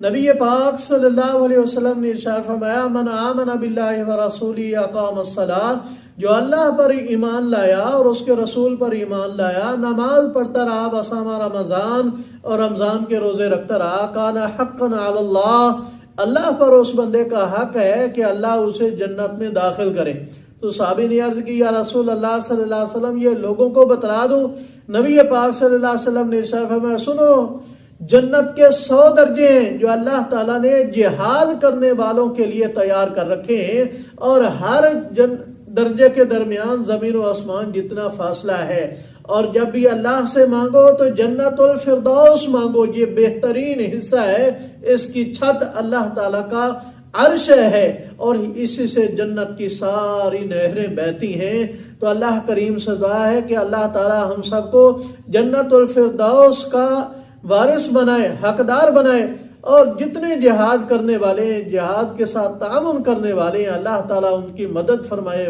نبی پاک صلی اللہ علیہ وسلم نے ارشاد فرمایا من آمن باللہ ورسولہ اقام الصلاۃ، جو اللہ پر ایمان لایا اور اس کے رسول پر ایمان لایا، نماز پڑھتا رہا، بصام رمضان اور رمضان کے روزے رکھتا رہا، کان حقا علی اللہ، اللہ پر اس بندے کا حق ہے کہ اللہ اسے جنت میں داخل کرے۔ تو صحابی نے عرض کی یا رسول اللہ صلی اللہ علیہ وسلم یہ لوگوں کو بتلا دوں؟ نبی پاک صلی اللہ علیہ وسلم نے ارشاد فرمایا سنو، جنت کے 100 درجے ہیں جو اللہ تعالیٰ نے جہاد کرنے والوں کے لیے تیار کر رکھے ہیں، اور ہر درجے کے درمیان زمین و آسمان جتنا فاصلہ ہے۔ اور جب بھی اللہ سے مانگو تو جنت الفردوس مانگو، یہ بہترین حصہ ہے، اس کی چھت اللہ تعالیٰ کا عرش ہے، اور اسی سے جنت کی ساری نہریں بہتی ہیں۔ تو اللہ کریم سے دعا ہے کہ اللہ تعالیٰ ہم سب کو جنت الفردوس کا وارث بنائے، حقدار بنائے، اور جتنے جہاد کرنے والے ہیں، جہاد کے ساتھ تعاون کرنے والے ہیں، اللہ تعالیٰ ان کی مدد فرمائے۔